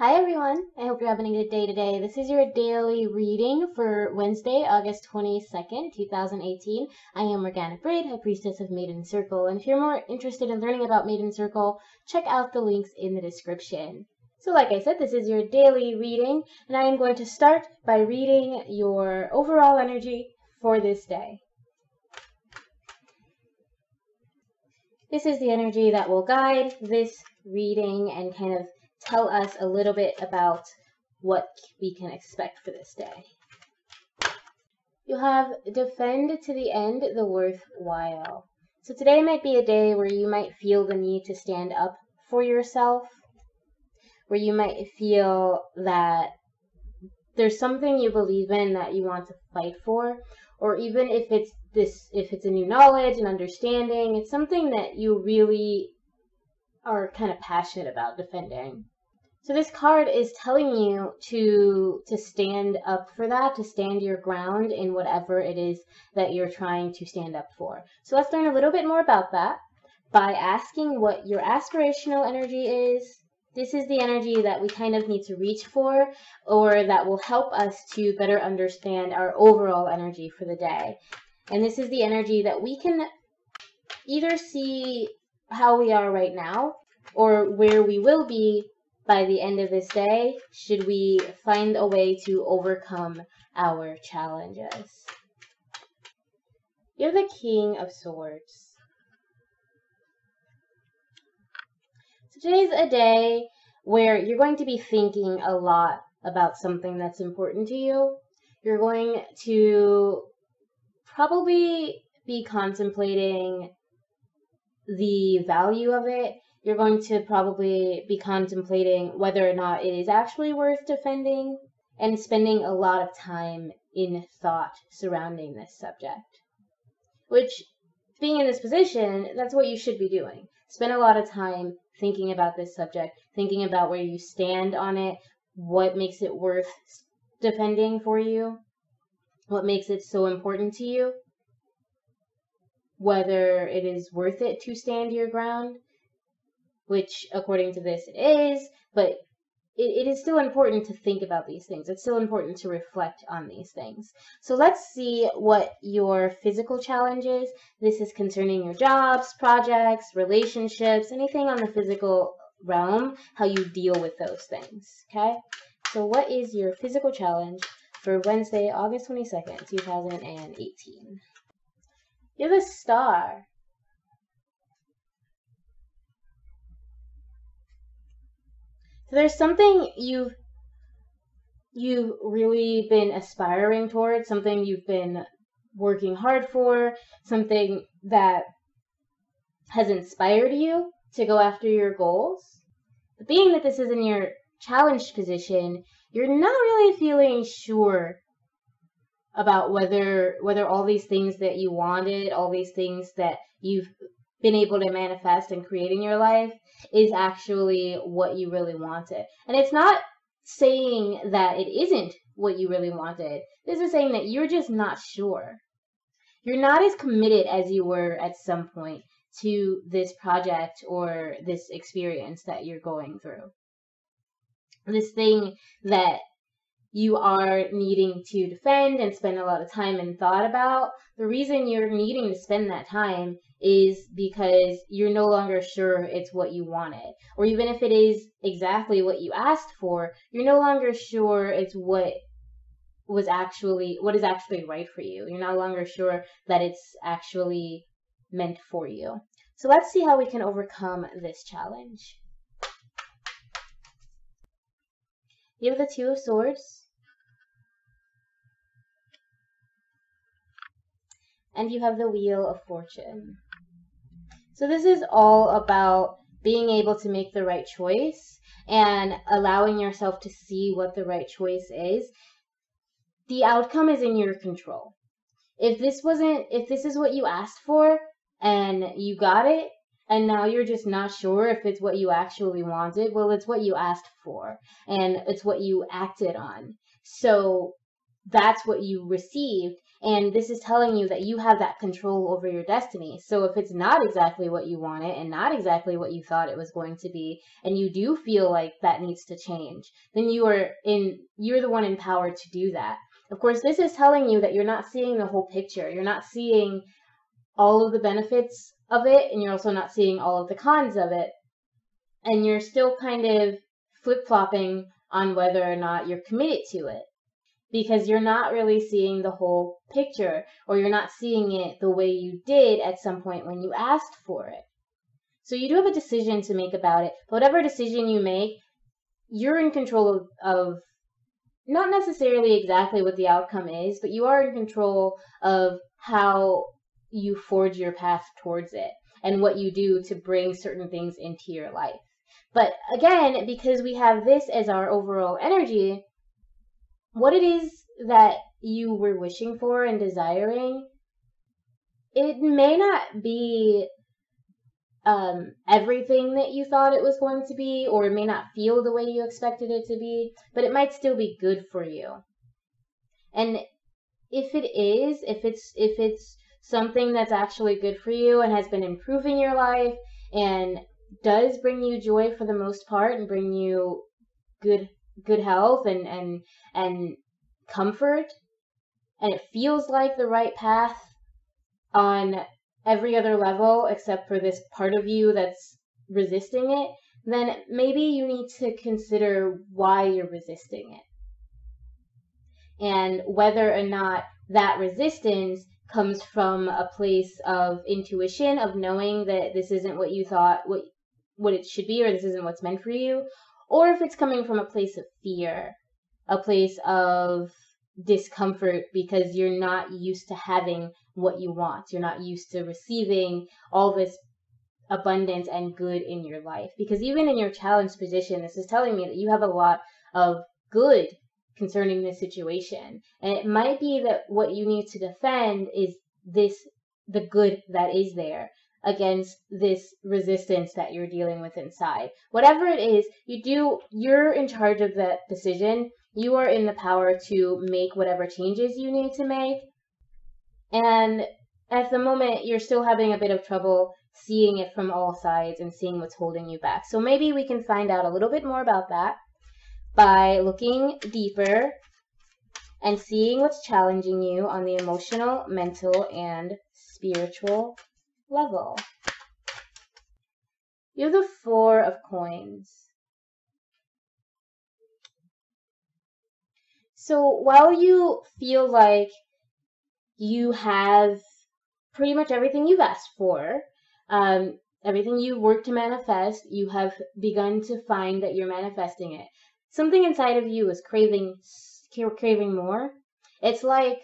Hi everyone, I hope you're having a good day today. This is your daily reading for Wednesday, August 22nd, 2018. I am Organic Braid, High Priestess of Maiden Circle, and if you're more interested in learning about Maiden Circle, check out the links in the description. So like I said, this is your daily reading, and I am going to start by reading your overall energy for this day. This is the energy that will guide this reading and kind of tell us a little bit about what we can expect for this day. You have defend to the end the worthwhile. So today might be a day where you might feel the need to stand up for yourself, where you might feel that there's something you believe in that you want to fight for, or even if it's a new knowledge and understanding, it's something that you really are kind of passionate about defending. So this card is telling you to stand up for that, to stand your ground in whatever it is that you're trying to stand up for. So let's learn a little bit more about that by asking what your aspirational energy is. This is the energy that we kind of need to reach for, or that will help us to better understand our overall energy for the day. And this is the energy that we can either see how we are right now, or where we will be by the end of this day, should we find a way to overcome our challenges. You're the King of Swords. So today's a day where you're going to be thinking a lot about something that's important to you. You're going to probably be contemplating the value of it. You're going to probably be contemplating whether or not it is actually worth defending, and spending a lot of time in thought surrounding this subject. Which, being in this position, that's what you should be doing. Spend a lot of time thinking about this subject, thinking about where you stand on it, what makes it worth defending for you, what makes it so important to you, whether it is worth it to stand your ground, which according to this it is, but it is still important to think about these things. It's still important to reflect on these things. So let's see what your physical challenge is. This is concerning your jobs, projects, relationships, anything on the physical realm, how you deal with those things, okay? So what is your physical challenge for Wednesday, August 22nd, 2018? You're the Star. So there's something you've really been aspiring towards, something you've been working hard for, something that has inspired you to go after your goals. But being that this is in your challenged position, you're not really feeling sure about whether all these things that you wanted, all these things that you've been able to manifest and create in your life is actually what you really wanted. And it's not saying that it isn't what you really wanted. This is saying that you're just not sure. You're not as committed as you were at some point to this project or this experience that you're going through. This thing that you are needing to defend and spend a lot of time and thought about, the reason you're needing to spend that time is because you're no longer sure it's what you wanted. Or even if it is exactly what you asked for, you're no longer sure it's what is actually right for you. You're no longer sure that it's actually meant for you. So let's see how we can overcome this challenge. You have the Two of Swords. And you have the Wheel of Fortune. So this is all about being able to make the right choice and allowing yourself to see what the right choice is. The outcome is in your control. If this is what you asked for and you got it, and now you're just not sure if it's what you actually wanted, well, it's what you asked for, and it's what you acted on. So that's what you received. And this is telling you that you have that control over your destiny. So if it's not exactly what you wanted and not exactly what you thought it was going to be, and you do feel like that needs to change, then you're the one empowered to do that. Of course, this is telling you that you're not seeing the whole picture. You're not seeing all of the benefits of it, and you're also not seeing all of the cons of it. And you're still kind of flip-flopping on whether or not you're committed to it, because you're not really seeing the whole picture, or you're not seeing it the way you did at some point when you asked for it. So you do have a decision to make about it. But whatever decision you make, you're in control of not necessarily exactly what the outcome is, but you are in control of how you forge your path towards it and what you do to bring certain things into your life. But again, because we have this as our overall energy, what it is that you were wishing for and desiring, it may not be everything that you thought it was going to be, or it may not feel the way you expected it to be, but it might still be good for you. And if it is, if it's something that's actually good for you and has been improving your life and does bring you joy for the most part and bring you good health and comfort, and it feels like the right path on every other level except for this part of you that's resisting it, then maybe you need to consider why you're resisting it, and whether or not that resistance comes from a place of intuition, of knowing that this isn't what you thought what it should be, or this isn't what's meant for you, or if it's coming from a place of fear, a place of discomfort because you're not used to having what you want. You're not used to receiving all this abundance and good in your life. Because even in your challenged position, this is telling me that you have a lot of good concerning this situation. And it might be that what you need to defend is the good that is there against this resistance that you're dealing with inside. Whatever it is, you're in charge of that decision. You are in the power to make whatever changes you need to make. And at the moment, you're still having a bit of trouble seeing it from all sides and seeing what's holding you back. So maybe we can find out a little bit more about that by looking deeper and seeing what's challenging you on the emotional, mental, and spiritual level. You have the Four of Coins. So while you feel like you have pretty much everything you've asked for, everything you worked to manifest, you have begun to find that you're manifesting it. Something inside of you is craving more. It's like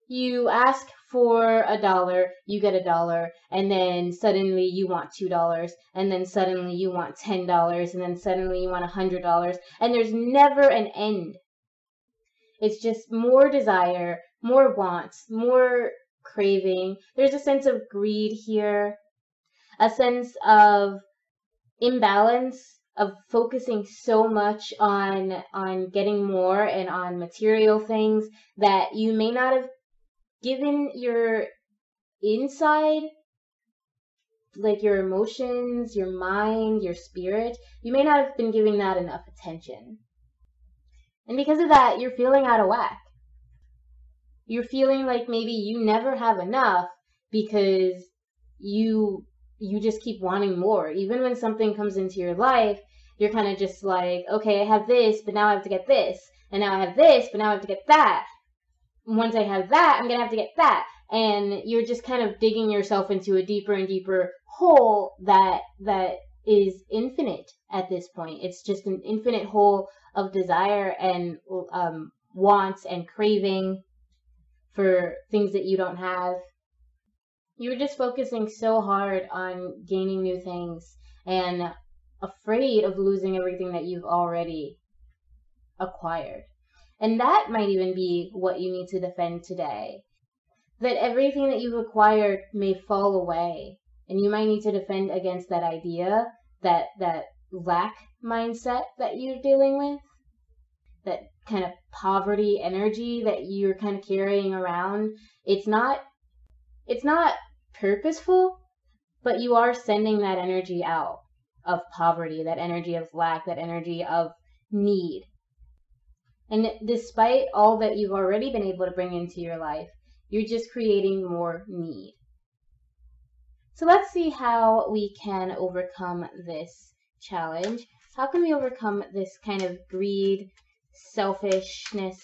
you ask for $1, you get $1, and then suddenly you want $2, and then suddenly you want $10, and then suddenly you want $100, and there's never an end. It's just more desire, more wants, more craving. There's a sense of greed here, a sense of imbalance, of focusing so much on getting more and on material things that you may not have given your inside, like your emotions, your mind, your spirit, you may not have been giving that enough attention. And because of that, you're feeling out of whack. You're feeling like maybe you never have enough because you just keep wanting more. Even when something comes into your life, you're kind of just like, okay, I have this, but now I have to get this. And now I have this, but now I have to get that. Once I have that, I'm going to have to get that. And you're just kind of digging yourself into a deeper and deeper hole that is infinite at this point. It's just an infinite hole of desire and wants and craving for things that you don't have. You're just focusing so hard on gaining new things and afraid of losing everything that you've already acquired. And that might even be what you need to defend today. That everything that you've acquired may fall away. And you might need to defend against that idea, that lack mindset that you're dealing with. kind of poverty energy that you're kind of carrying around. It's not purposeful, but you are sending that energy out of poverty, that energy of lack, that energy of need. And despite all that you've already been able to bring into your life, you're just creating more need. So let's see how we can overcome this challenge. How can we overcome this kind of greed, selfishness,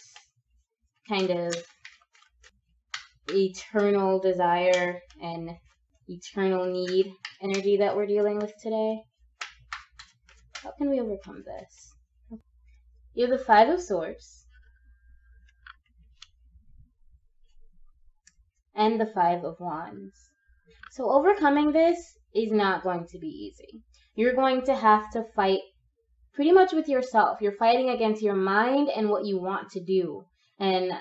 kind of eternal desire and eternal need energy that we're dealing with today? How can we overcome this? You have the Five of Swords and the Five of Wands. So overcoming this is not going to be easy. You're going to have to fight pretty much with yourself. You're fighting against your mind and what you want to do. And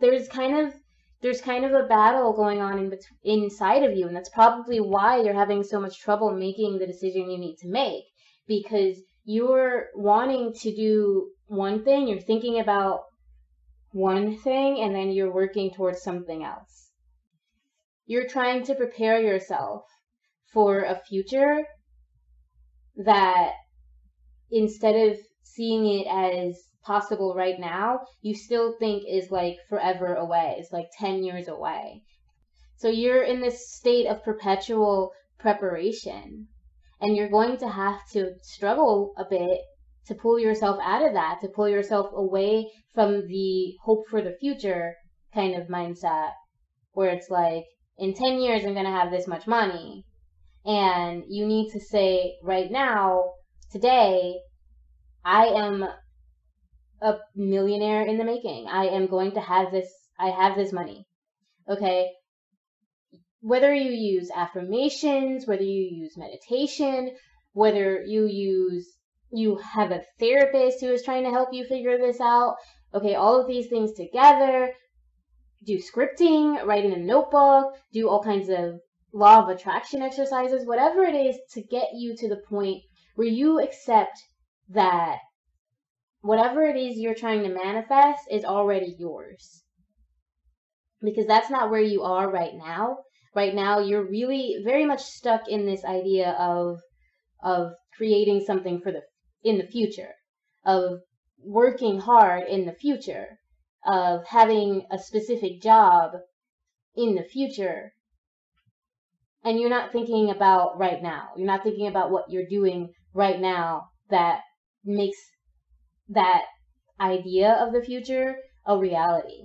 there's kind of a battle going on inside of you, and that's probably why you're having so much trouble making the decision you need to make, because you're wanting to do one thing, you're thinking about one thing, and then you're working towards something else. You're trying to prepare yourself for a future that, instead of seeing it as possible right now, you still think is like forever away. It's like 10 years away. So you're in this state of perpetual preparation, and you're going to have to struggle a bit to pull yourself out of that, to pull yourself away from the hope for the future kind of mindset, where it's like, in 10 years I'm going to have this much money. And you need to say, right now, today, I am a millionaire in the making. I am going to have this, I have this money. Okay? Whether you use affirmations, whether you use meditation, whether you have a therapist who is trying to help you figure this out. Okay, all of these things together. Do scripting, write in a notebook, do all kinds of law of attraction exercises, whatever it is to get you to the point where you accept that whatever it is you're trying to manifest is already yours. Because that's not where you are right now. Right now, you're really very much stuck in this idea of creating something in the future, of working hard in the future, of having a specific job in the future. And you're not thinking about right now. You're not thinking about what you're doing right now that makes that idea of the future a reality.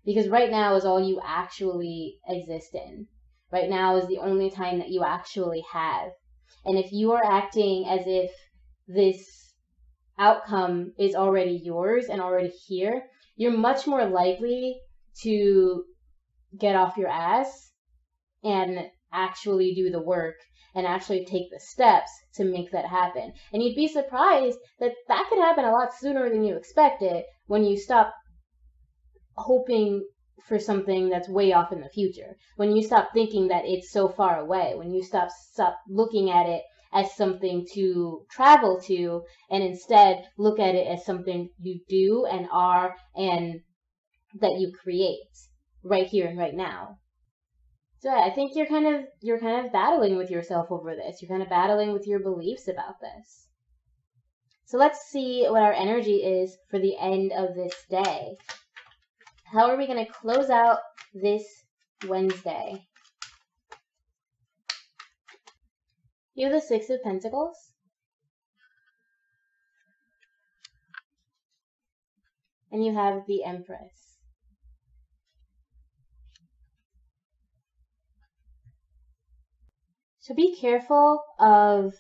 Because right now is all you actually exist in. Right now is the only time that you actually have. And if you are acting as if this outcome is already yours and already here, you're much more likely to get off your ass and actually do the work and actually take the steps to make that happen. And you'd be surprised that that could happen a lot sooner than you expected when you stop hoping for something that's way off in the future. When you stop thinking that it's so far away. When you stop looking at it as something to travel to, and instead look at it as something you do and are and that you create right here and right now. So I think you're kind of battling with yourself over this. You're kind of battling with your beliefs about this. So let's see what our energy is for the end of this day. How are we going to close out this Wednesday? You have the Six of Pentacles. And you have the Empress. So be careful of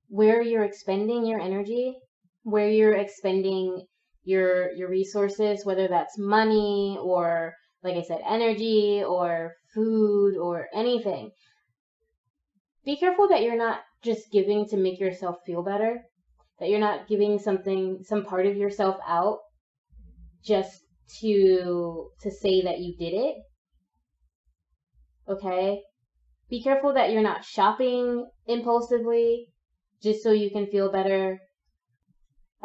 where you're expending your energy, where you're expending your resources, whether that's money or, like I said, energy or food or anything. Be careful that you're not just giving to make yourself feel better, that you're not giving some part of yourself out just to say that you did it. Okay? Be careful that you're not shopping impulsively just so you can feel better.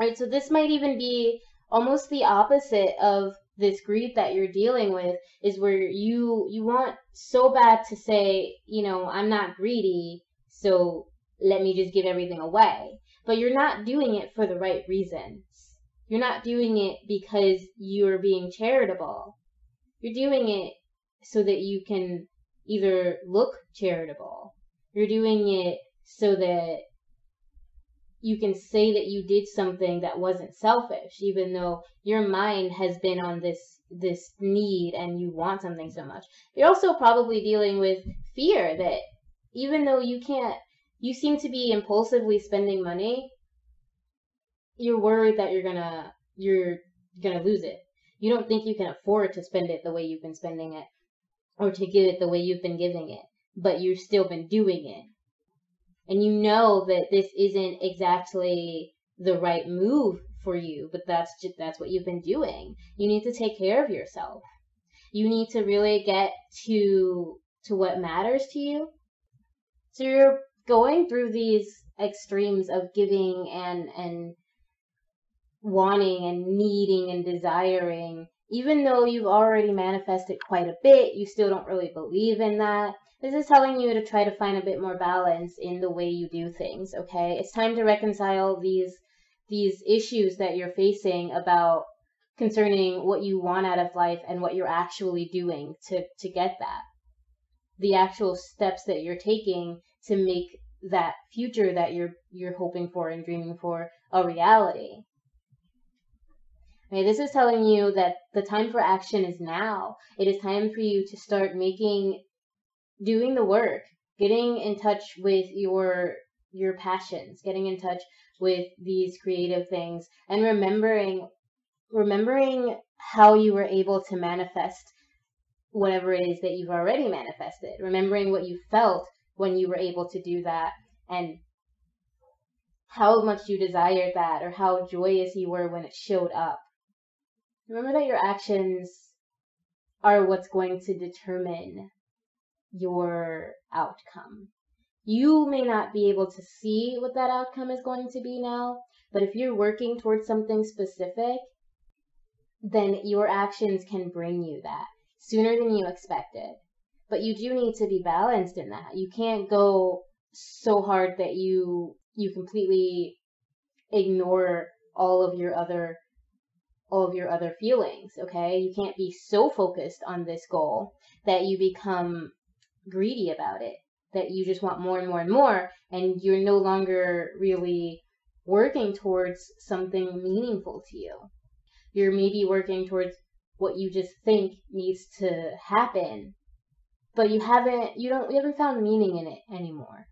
Right? So this might even be almost the opposite of this greed that you're dealing with, is where you want so bad to say, I'm not greedy, so let me just give everything away. But you're not doing it for the right reasons. You're not doing it because you're being charitable. You're doing it so that you can either look charitable. You're doing it so that you can say that you did something that wasn't selfish, even though your mind has been on this need and you want something so much. You're also probably dealing with fear that even though you seem to be impulsively spending money, you're worried that you're gonna lose it. You don't think you can afford to spend it the way you've been spending it, or to give it the way you've been giving it, but you've still been doing it. And you know that this isn't exactly the right move for you, but that's what you've been doing. You need to take care of yourself. You need to really get to what matters to you. So you're going through these extremes of giving and wanting and needing and desiring. Even though you've already manifested quite a bit, you still don't really believe in that. This is telling you to try to find a bit more balance in the way you do things, okay? It's time to reconcile these issues that you're facing about concerning what you want out of life and what you're actually doing to get that. The actual steps that you're taking to make that future that you're hoping for and dreaming for a reality. Okay, this is telling you that the time for action is now. It is time for you to start doing the work, getting in touch with your passions, getting in touch with these creative things, and remembering how you were able to manifest whatever it is that you've already manifested. Remembering what you felt when you were able to do that, and how much you desired that, or how joyous you were when it showed up. Remember that your actions are what's going to determine your outcome. You may not be able to see what that outcome is going to be now, but if you're working towards something specific, then your actions can bring you that sooner than you expected. But you do need to be balanced in that. You can't go so hard that you completely ignore all of your other feelings, okay? You can't be so focused on this goal that you become greedy about it, that you just want more and more and more, and you're no longer really working towards something meaningful to you. You're maybe working towards what you just think needs to happen, but you haven't found meaning in it anymore,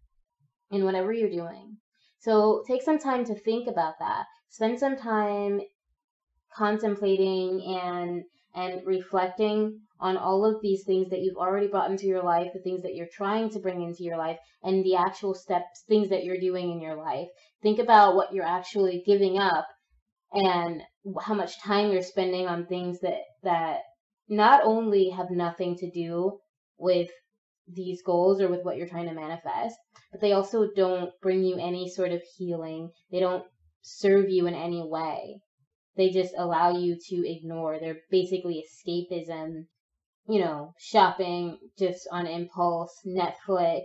in whatever you're doing. So take some time to think about that. Spend some time contemplating and reflecting on all of these things that you've already brought into your life, the things that you're trying to bring into your life, and the actual steps, things that you're doing in your life. Think about what you're actually giving up and how much time you're spending on things that not only have nothing to do with these goals or with what you're trying to manifest, but they also don't bring you any sort of healing. They don't serve you in any way. They just allow you to ignore. They're basically escapism, shopping just on impulse, Netflix.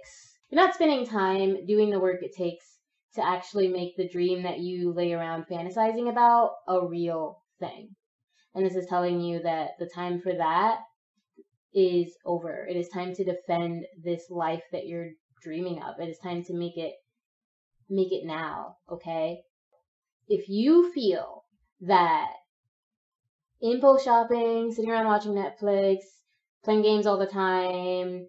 You're not spending time doing the work it takes to actually make the dream that you lay around fantasizing about a real thing. And this is telling you that the time for that is over. It is time to defend this life that you're dreaming of. It is time to make it now, okay? If you feel that impulse shopping, sitting around watching Netflix, playing games all the time,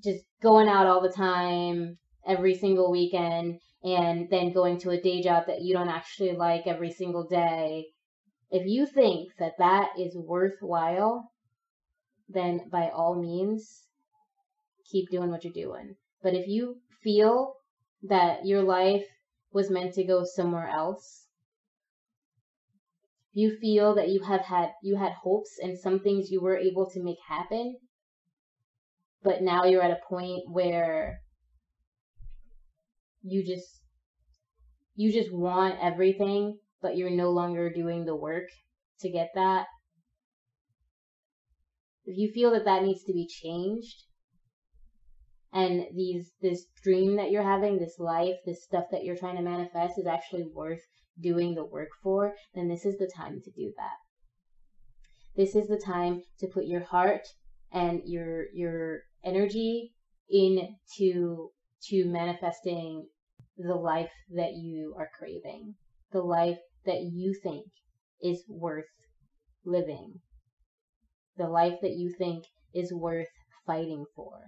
just going out all the time, every single weekend, and then going to a day job that you don't actually like every single day, if you think that that is worthwhile, then by all means, keep doing what you're doing. But if you feel that your life was meant to go somewhere else, you feel that you had hopes and some things you were able to make happen, but now you're at a point where you just, you just want everything, but you're no longer doing the work to get that, if you feel that that needs to be changed, and this dream that you're having, this life, this stuff that you're trying to manifest is actually worth doing the work for, then this is the time to do that. This is the time to put your heart and your energy into manifesting the life that you are craving, the life that you think is worth living, the life that you think is worth fighting for.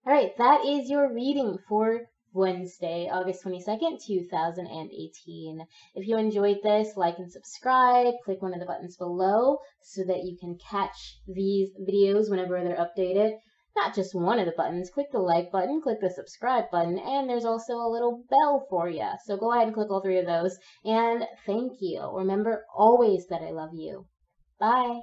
All right, that is your reading for Wednesday, August 22nd, 2018. If you enjoyed this, like and subscribe. Click one of the buttons below so that you can catch these videos whenever they're updated. Not just one of the buttons. Click the like button, click the subscribe button, and there's also a little bell for you. So go ahead and click all three of those. And thank you. Remember always that I love you. Bye.